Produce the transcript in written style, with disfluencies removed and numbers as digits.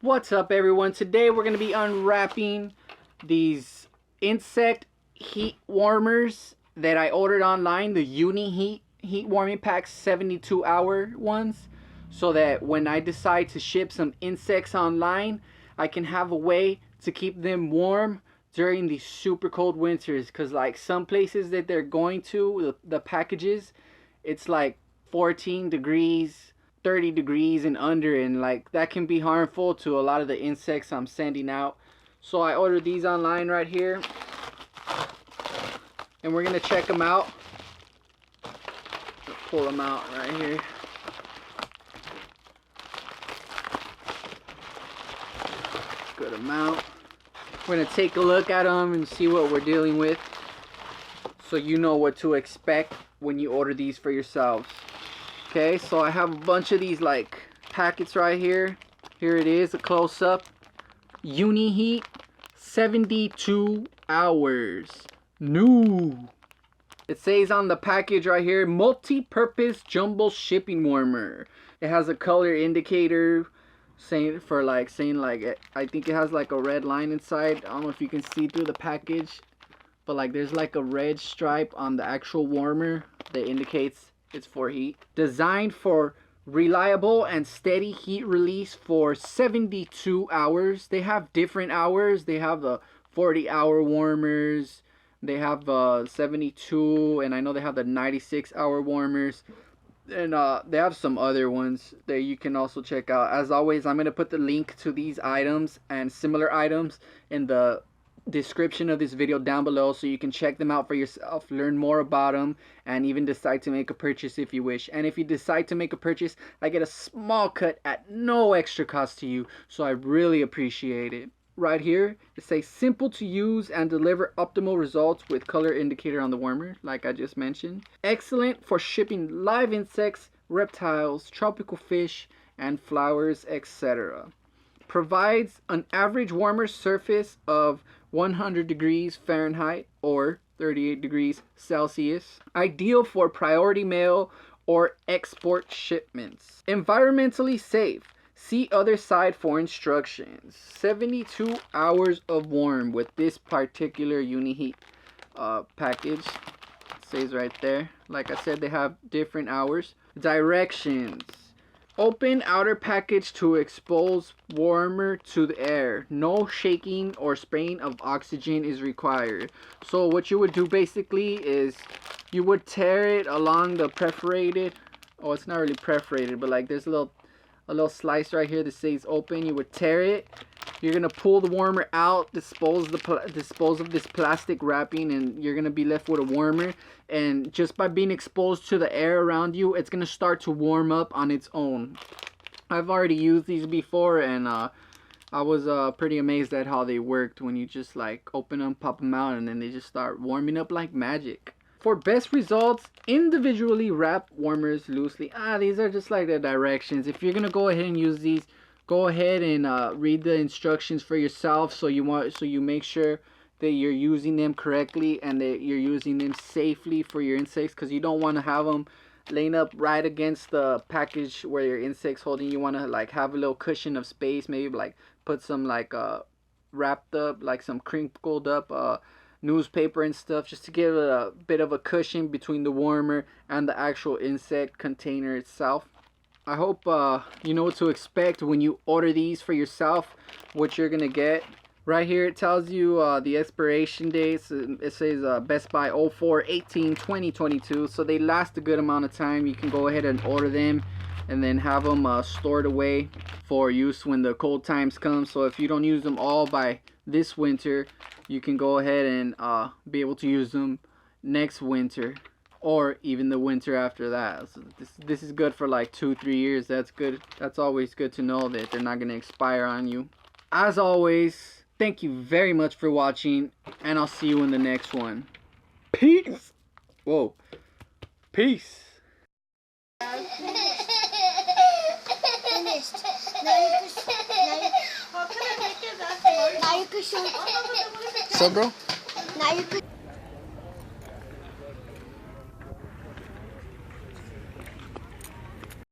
What's up, everyone? Today we're going to be unwrapping these insect heat warmers that I ordered online, the Uniheat heat warming packs, 72-hour ones, so that when I decide to ship some insects online, I can have a way to keep them warm during these super cold winters. Because like some places that they're going to, the packages, it's like 14 degrees, 30 degrees and under, and like that can be harmful to a lot of the insects I'm sending out. So I ordered these online right here, and we're gonna check them out. Pull them out right here. Good amount. We're gonna take a look at them and see what we're dealing with, so you know what to expect when you order these for yourselves. Okay, so I have a bunch of these like packets right here. Here it is, a close-up. Uniheat, 72 hours. New. It says on the package right here, multi-purpose jumbo shipping warmer. It has a color indicator saying I think it has like a red line inside. I don't know if you can see through the package, but like there's like a red stripe on the actual warmer that indicates it's for heat. Designed for reliable and steady heat release for 72 hours. They have different hours. They have the 40-hour warmers. They have 72, and I know they have the 96-hour warmers. And they have some other ones that you can also check out. As always, I'm going to put the link to these items and similar items in the description of this video down below, so you can check them out for yourself, learn more about them, and even decide to make a purchase if you wish. And if you decide to make a purchase, I get a small cut at no extra cost to you, so I really appreciate it. Right here it says simple to use and deliver optimal results with color indicator on the warmer, like I just mentioned. Excellent for shipping live insects, reptiles, tropical fish, and flowers, etc. Provides an average warmer surface of 100 degrees Fahrenheit or 38 degrees Celsius. Ideal for priority mail or export shipments. Environmentally safe. See other side for instructions. 72 hours of warm with this particular Uniheat package. It says right there. Like I said, they have different hours. Directions. Open outer package to expose warmer to the air. No shaking or spraying of oxygen is required. So what you would do basically is you would tear it along the perforated, oh, it's not really perforated, but like there's a little slice right here that says open. You would tear it. You're gonna pull the warmer out, dispose of this plastic wrapping, and you're gonna be left with a warmer. And just by being exposed to the air around you, it's gonna start to warm up on its own. I've already used these before, and I was pretty amazed at how they worked when you just like open them, pop them out, and then they just start warming up like magic. For best results, individually wrap warmers loosely. These are just like the directions. If you're gonna go ahead and use these, go ahead and read the instructions for yourself, so you make sure that you're using them correctly and that you're using them safely for your insects, because you don't want to have them laying up right against the package where your insect's holding. You want to like have a little cushion of space, maybe like put some like wrapped up, like some crinkled up newspaper and stuff, just to give it a bit of a cushion between the warmer and the actual insect container itself. I hope you know what to expect when you order these for yourself, what you're gonna get. Right here it tells you the expiration dates. It says Best Buy 04/18/2022, so they last a good amount of time. You can go ahead and order them and then have them stored away for use when the cold times come. So if you don't use them all by this winter, you can go ahead and be able to use them next winter, or even the winter after that. So this is good for like 2-3 years. That's good. That's always good to know that they're not going to expire on you. As always, thank you very much for watching, and I'll see you in the next one. Peace. Whoa. Peace. Finished. Now you can show. What's up, bro? Now you could.